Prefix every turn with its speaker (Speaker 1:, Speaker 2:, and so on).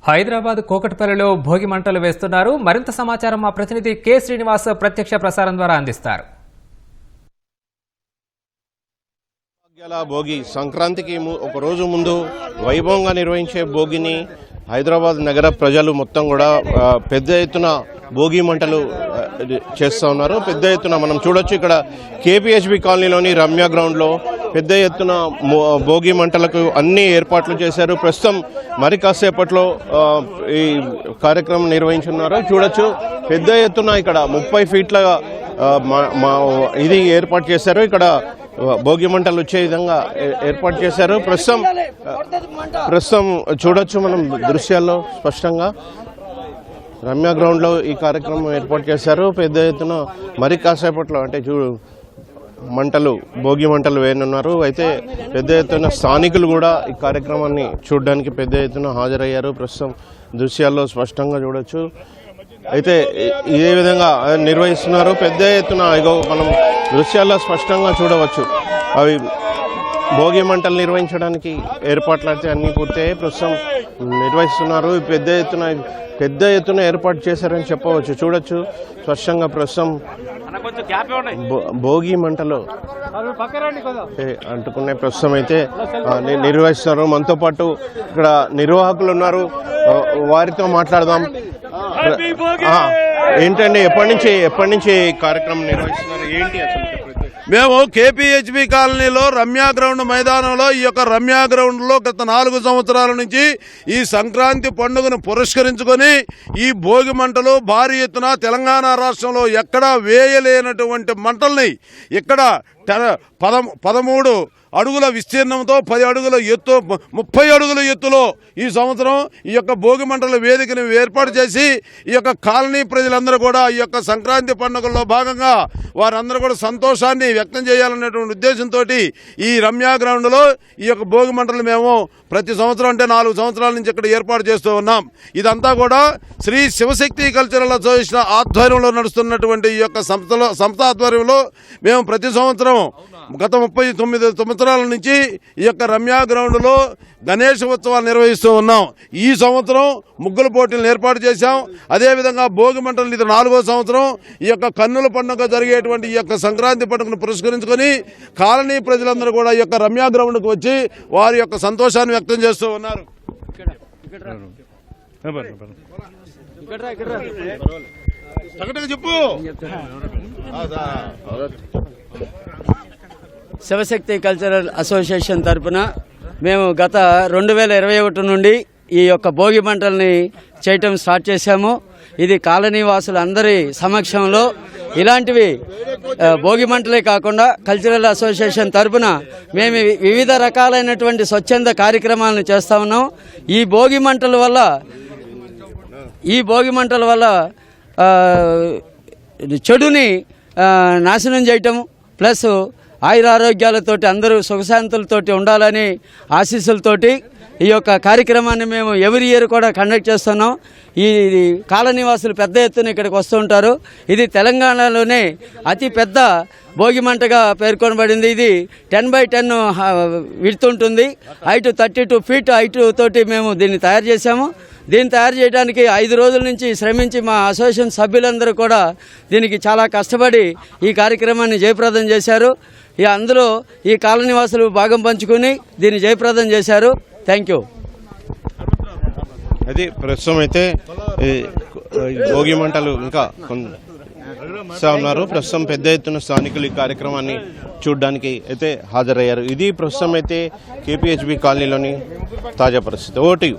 Speaker 1: హైదరాబాద్ కోకట్పల్లిలో భోగి మంటలు వేస్తున్నారు. మరింత సమాచారం మా ప్రతినిధి కె శ్రీనివాస్ ప్రత్యక్ష ప్రసారం ద్వారా అందిస్తారు.
Speaker 2: భోగి సంక్రాంతికి ఒక రోజు ముందు వైభవంగా నిర్వహించే భోగిని హైదరాబాద్ నగర ప్రజలు మొత్తం కూడా పెద్ద ఎత్తున భోగి మంటలు చేస్తూ ఉన్నారు. పెద్ద ఎత్తున మనం చూడొచ్చు ఇక్కడ కేపీహెచ్బి కాలనీలోని రమ్య గ్రౌండ్లో పెద్ద ఎత్తున భోగి మంటలకు అన్ని ఏర్పాట్లు చేశారు. ప్రస్తుతం మరి కాసేపట్లో ఈ కార్యక్రమం నిర్వహించున్నారు. చూడొచ్చు పెద్ద ఎత్తున ఇక్కడ 30 ఫీట్ల ఇది ఏర్పాటు చేశారు. ఇక్కడ భోగి మంటలు వచ్చే విధంగా ఏర్పాటు చేశారు. ప్రస్తుతం చూడొచ్చు మనం దృశ్యాల్లో స్పష్టంగా రమ్య గ్రౌండ్ లో ఈ కార్యక్రమం ఏర్పాటు చేశారు. పెద్ద ఎత్తున మరి కాసేపట్లో అంటే భోగి మంటలు వేయనున్నారు. అయితే పెద్ద ఎత్తున స్థానికులు కూడా ఈ కార్యక్రమాన్ని చూడడానికి పెద్ద ఎత్తున హాజరయ్యారు. ప్రస్తుతం దృశ్యాల్లో స్పష్టంగా చూడొచ్చు. అయితే ఇదే విధంగా నిర్వహిస్తున్నారు. పెద్ద ఎత్తున మనం దృశ్యాల్లో స్పష్టంగా చూడవచ్చు. అవి భోగి మంటలు నిర్వహించడానికి ఏర్పాట్లు అయితే అన్ని పూర్తయ్యాయి. ప్రస్తుతం నిర్వహిస్తున్నారు. పెద్ద ఎత్తున ఏర్పాటు చేశారని చెప్పవచ్చు. చూడొచ్చు స్పష్టంగా ప్రస్తుతం భోగి మంటలు అంటుకునే ప్రస్తుతం అయితే నిర్వహిస్తున్నారు. మనతో పాటు ఇక్కడ నిర్వాహకులు ఉన్నారు, వారితో మాట్లాడదాం. ఏంటండి, ఎప్పటి నుంచి కార్యక్రమం నిర్వహిస్తున్నారు, ఏంటి అసలు?
Speaker 3: మేము కేపీహెచ్బి కాలనీలో రమ్యా గ్రౌండ్ మైదానంలో ఈ యొక్క రమ్యా గ్రౌండ్లో గత 4 సంవత్సరాల నుంచి ఈ సంక్రాంతి పండుగను పురస్కరించుకొని ఈ భోగి మంటలు భారీ ఎత్తున తెలంగాణ రాష్ట్రంలో ఎక్కడా వేయలేనటువంటి మంటల్ని ఇక్కడ 13 అడుగుల విస్తీర్ణంతో 10 అడుగుల ఎత్తు 30 అడుగుల ఎత్తులో ఈ సంవత్సరం ఈ యొక్క భోగి మంటల వేదికను ఏర్పాటు చేసి ఈ యొక్క కాలనీ ప్రజలందరూ కూడా ఈ యొక్క సంక్రాంతి పండుగల్లో భాగంగా వారందరూ కూడా సంతోషాన్ని వ్యక్తం చేయాలనేటువంటి ఉద్దేశంతో ఈ రమ్యా గ్రౌండ్లో ఈ యొక్క భోగి మంటలు మేము ప్రతి సంవత్సరం అంటే 4 సంవత్సరాల నుంచి ఇక్కడ ఏర్పాటు చేస్తూ ఉన్నాం. ఇదంతా కూడా శ్రీ శివశక్తి కల్చరల్ అసోసియేషన్ ఆధ్వర్యంలో నడుస్తున్నటువంటి ఈ యొక్క సంస్థ ఆధ్వర్యంలో మేము ప్రతి సంవత్సరం గత 39 సంవత్సరాల నుంచి ఈ యొక్క రమ్యా గ్రౌండ్లో గణేష్ ఉత్సవాలు నిర్వహిస్తూ ఉన్నాం. ఈ సంవత్సరం ముగ్గుల పోటీలను ఏర్పాటు చేశాం. అదేవిధంగా భోగి మంటలు ఇది 4వ సంవత్సరం. ఈ యొక్క కన్నుల పండుగ జరిగేటువంటి ఈ యొక్క సంక్రాంతి పండుగను పురస్కరించుకొని కాలనీ ప్రజలందరూ కూడా ఈ యొక్క రమ్యా గ్రౌండ్కు వచ్చి వారి యొక్క సంతోషాన్ని వ్యక్తం చేస్తూ ఉన్నారు. చెప్పు.
Speaker 4: శివశక్తి కల్చరల్ అసోసియేషన్ తరఫున మేము గత 2021 నుండి ఈ యొక్క భోగి మంటల్ని చేయటం స్టార్ట్ చేశాము. ఇది కాలనీ వాసులందరి సమక్షంలో ఇలాంటివి భోగి మంటలే కాకుండా కల్చరల్ అసోసియేషన్ తరఫున మేము వివిధ రకాలైనటువంటి స్వచ్ఛంద కార్యక్రమాలను చేస్తూ ఉన్నాం. ఈ భోగి మంటల వల్ల చెడుని నాశనం చేయటం ప్లస్ ఆయురారోగ్యాలతోటి అందరూ సుఖశాంతులతోటి ఉండాలని ఆశీస్సులతోటి ఈ యొక్క కార్యక్రమాన్ని మేము ఎవ్రీ ఇయర్ కూడా కండక్ట్ చేస్తున్నాం. ఈ కాలనీవాసులు పెద్ద ఎత్తున ఇక్కడికి వస్తూ ఉంటారు. ఇది తెలంగాణలోనే అతి పెద్ద భోగి మంటగా పేర్కొనబడింది. ఇది 10x10 విడ్త్ ఉంటుంది. హైట్ 32 ఫీట్ హైట్ తోటి మేము దీన్ని తయారు చేశాము. దీన్ని తయారు చేయడానికి 5 రోజుల నుంచి శ్రమించి మా అసోసియేషన్ సభ్యులందరూ కూడా దీనికి చాలా కష్టపడి ఈ కార్యక్రమాన్ని జయప్రదం చేశారు. అందులో ఈ కాలనీవాసులు భాగం పంచుకుని దీన్ని జయప్రదం చేశారు. Thank you.
Speaker 2: అది ప్రస్తుతం అయితే భోగి మంటలు ఇంకా ఉన్నారు. ప్రస్తుతం పెద్ద ఎత్తున స్థానికులు ఈ కార్యక్రమాన్ని చూడడానికి అయితే హాజరయ్యారు. ఇది ప్రస్తుతం అయితే కేపీహెచ్బి కాలనీలోని తాజా పరిస్థితి. ఓటు